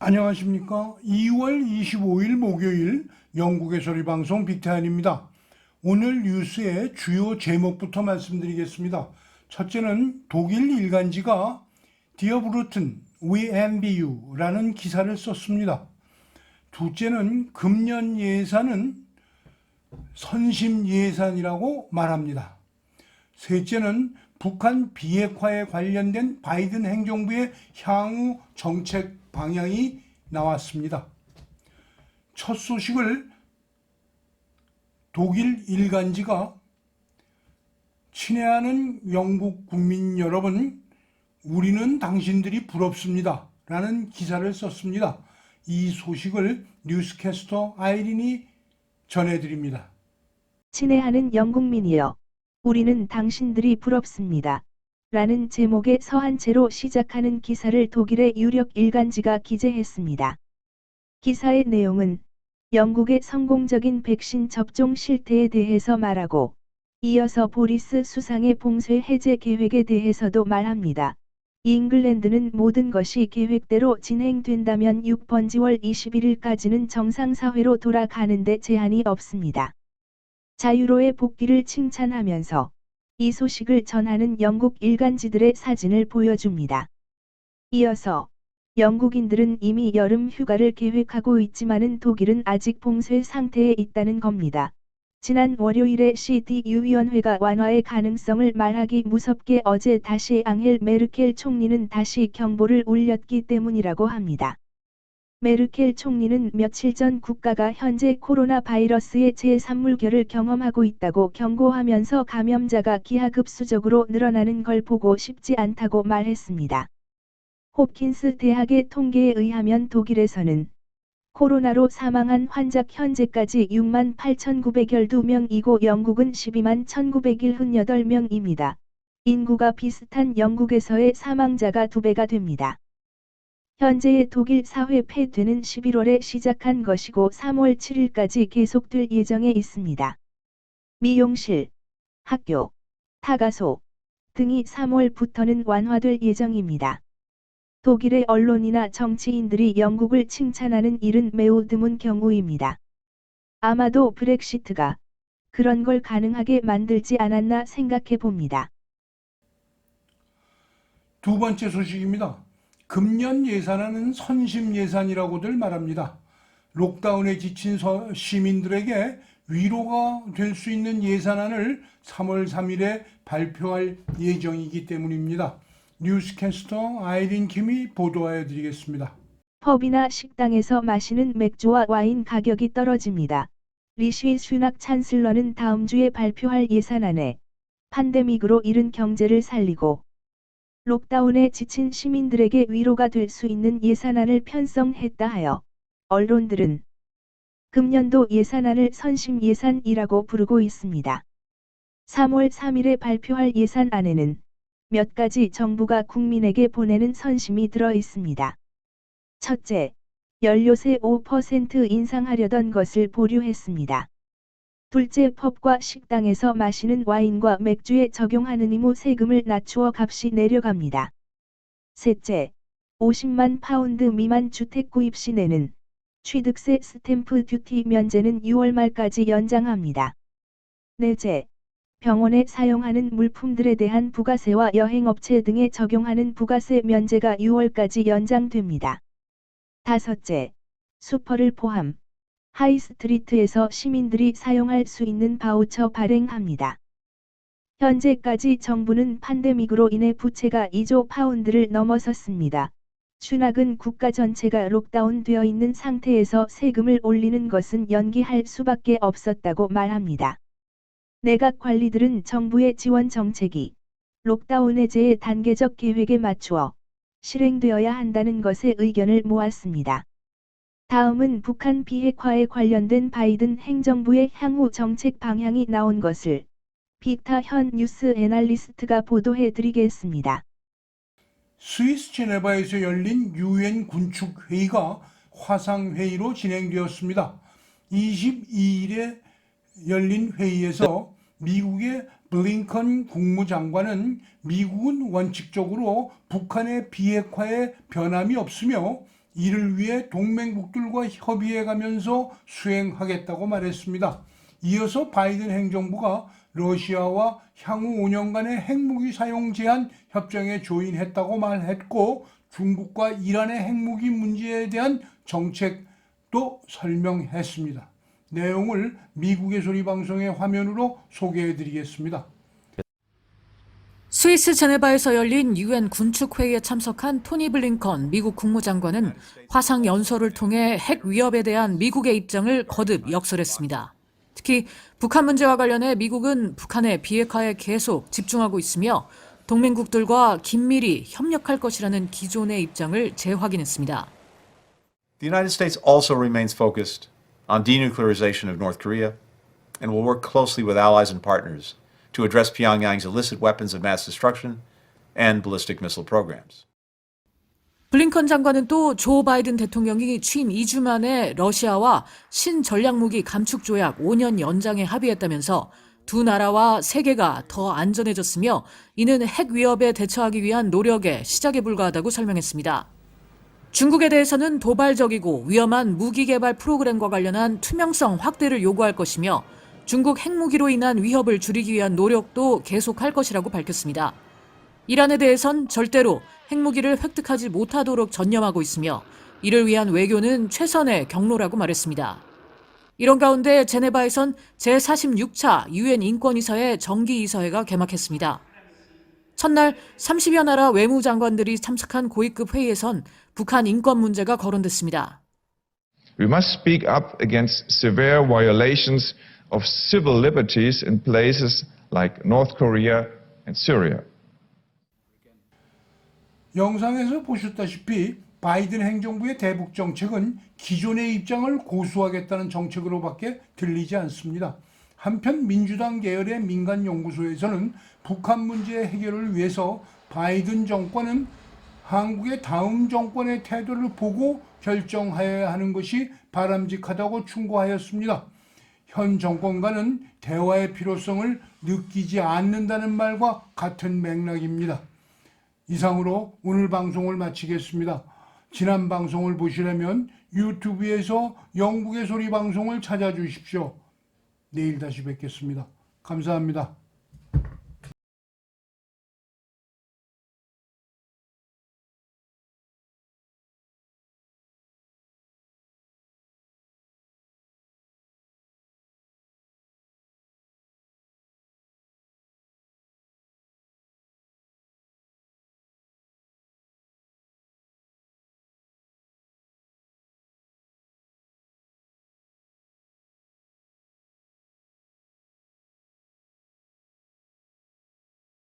안녕하십니까. 2월 25일 목요일 영국의 소리방송 빅타연입니다. 오늘 뉴스의 주요 제목부터 말씀드리겠습니다. 첫째는 독일 일간지가 Dear Bruton, we envy you 라는 기사를 썼습니다. 둘째는 금년 예산은 선심 예산이라고 말합니다. 셋째는 북한 비핵화에 관련된 바이든 행정부의 향후 정책 방향이 나왔습니다. 첫 소식을 독일 일간지가 친애하는 영국 국민 여러분, 우리는 당신들이 부럽습니다. 라는 기사를 썼습니다. 이 소식을 뉴스캐스터 아이린이 전해드립니다. 친애하는 영국민이여, 우리는 당신들이 부럽습니다. 라는 제목의 서한 채로 시작하는 기사를 독일의 유력 일간지가 기재했습니다. 기사의 내용은 영국의 성공적인 백신 접종 실태에 대해서 말하고, 이어서 보리스 수상의 봉쇄 해제 계획에 대해서도 말합니다. 잉글랜드는 모든 것이 계획대로 진행된다면 6번 10월 21일까지는 정상사회로 돌아가는데 제한이 없습니다. 자유로의 복귀를 칭찬하면서 이 소식을 전하는 영국 일간지들의 사진을 보여줍니다. 이어서 영국인들은 이미 여름 휴가를 계획하고 있지만은 독일은 아직 봉쇄 상태에 있다는 겁니다. 지난 월요일에 CDU 위원회가 완화의 가능성을 말하기 무섭게 어제 다시 앙헬 메르켈 총리는 다시 경보를 울렸기 때문이라고 합니다. 메르켈 총리는 며칠 전 국가가 현재 코로나 바이러스의 제3물결을 경험하고 있다고 경고하면서 감염자가 기하급수적으로 늘어나는 걸 보고 싶지 않다고 말했습니다. 홉킨스 대학의 통계에 의하면 독일에서는 코로나로 사망한 환자 현재까지 6만 8,912명이고 영국은 12만 1,978명입니다. 인구가 비슷한 영국에서의 사망자가 2배가 됩니다. 현재의 독일 사회 폐쇄는 11월에 시작한 것이고 3월 7일까지 계속될 예정에 있습니다. 미용실, 학교, 타가소 등이 3월부터는 완화될 예정입니다. 독일의 언론이나 정치인들이 영국을 칭찬하는 일은 매우 드문 경우입니다. 아마도 브렉시트가 그런 걸 가능하게 만들지 않았나 생각해 봅니다. 두 번째 소식입니다. 금년 예산안은 선심 예산이라고들 말합니다. 록다운에 지친 시민들에게 위로가 될 수 있는 예산안을 3월 3일에 발표할 예정이기 때문입니다. 뉴스캐스터 아이린 킴이 보도하여 드리겠습니다. 펍이나 식당에서 마시는 맥주와 와인 가격이 떨어집니다. 리쉬 슈낙 찬슬러는 다음 주에 발표할 예산안에 팬데믹으로 잃은 경제를 살리고 록다운에 지친 시민들에게 위로가 될 수 있는 예산안을 편성했다 하여 언론들은 금년도 예산안을 선심 예산이라고 부르고 있습니다. 3월 3일에 발표할 예산안에는 몇 가지 정부가 국민에게 보내는 선심이 들어 있습니다. 첫째, 연료세 5% 인상하려던 것을 보류했습니다. 둘째, 펍과 식당에서 마시는 와인과 맥주에 적용하는 의무 세금을 낮추어 값이 내려갑니다. 셋째, 50만 파운드 미만 주택 구입 시 내는 취득세 스탬프 듀티 면제는 6월 말까지 연장합니다. 넷째, 병원에 사용하는 물품들에 대한 부가세와 여행업체 등에 적용하는 부가세 면제가 6월까지 연장됩니다. 다섯째, 슈퍼를 포함 하이스트리트에서 시민들이 사용할 수 있는 바우처 발행합니다. 현재까지 정부는 팬데믹으로 인해 부채가 2조 파운드를 넘어섰습니다. 슈낙은 국가 전체가 록다운되어 있는 상태에서 세금을 올리는 것은 연기할 수밖에 없었다고 말합니다. 내각 관리들은 정부의 지원 정책이 록다운 해제의 단계적 계획에 맞추어 실행되어야 한다는 것에 의견을 모았습니다. 다음은 북한 비핵화에 관련된 바이든 행정부의 향후 정책 방향이 나온 것을 빅타현 뉴스 애널리스트가 보도해 드리겠습니다. 스위스 제네바에서 열린 유엔 군축 회의가 화상회의로 진행되었습니다. 22일에 열린 회의에서 미국의 블링컨 국무장관은 미국은 원칙적으로 북한의 비핵화에 변함이 없으며 이를 위해 동맹국들과 협의해가면서 수행하겠다고 말했습니다. 이어서 바이든 행정부가 러시아와 향후 5년간의 핵무기 사용 제한 협정에 조인했다고 말했고, 중국과 이란의 핵무기 문제에 대한 정책도 설명했습니다. 내용을 미국의 소리 방송의 화면으로 소개해 드리겠습니다. 스위스 제네바에서 열린 유엔 군축 회의에 참석한 토니 블링컨 미국 국무장관은 화상 연설을 통해 핵 위협에 대한 미국의 입장을 거듭 역설했습니다. 특히 북한 문제와 관련해 미국은 북한의 비핵화에 계속 집중하고 있으며 동맹국들과 긴밀히 협력할 것이라는 기존의 입장을 재확인했습니다. The United States also remains focused on denuclearization of North Korea and will work closely with allies and partners to address Pyongyang's illicit weapons of mass destruction and ballistic missile programs. 블링컨 장관은 또 조 바이든 대통령이 취임 2주 만에 러시아와 신전략무기 감축 조약 5년 연장에 합의했다면서 두 나라와 세계가 더 안전해졌으며 이는 핵 위협에 대처하기 위한 노력의 시작에 불과하다고 설명했습니다. 중국에 대해서는 도발적이고 위험한 무기 개발 프로그램과 관련한 투명성 확대를 요구할 것이며 중국 핵무기로 인한 위협을 줄이기 위한 노력도 계속할 것이라고 밝혔습니다. 이란에 대해선 절대로 핵무기를 획득하지 못하도록 전념하고 있으며 이를 위한 외교는 최선의 경로라고 말했습니다. 이런 가운데 제네바에선 제46차 유엔 인권이사회 정기이사회가 개막했습니다. 첫날 30여 나라 외무장관들이 참석한 고위급 회의에선 북한 인권 문제가 거론됐습니다. We must speak up against severe violations of civil liberties in places like North Korea and Syria. 영상에서 보셨다시피 바이든 행정부의 대북 정책은 기존의 입장을 고수하겠다는 정책으로밖에 들리지 않습니다. 한편 민주당 계열의 민간 연구소에서는 북한 문제 해결을 위해서 바이든 정권은 한국의 다음 정권의 태도를 보고 결정하여야 하는 것이 바람직하다고 충고하였습니다. 현 정권과는 대화의 필요성을 느끼지 않는다는 말과 같은 맥락입니다. 이상으로 오늘 방송을 마치겠습니다. 지난 방송을 보시려면 유튜브에서 영국의 소리 방송을 찾아주십시오. 내일 다시 뵙겠습니다. 감사합니다.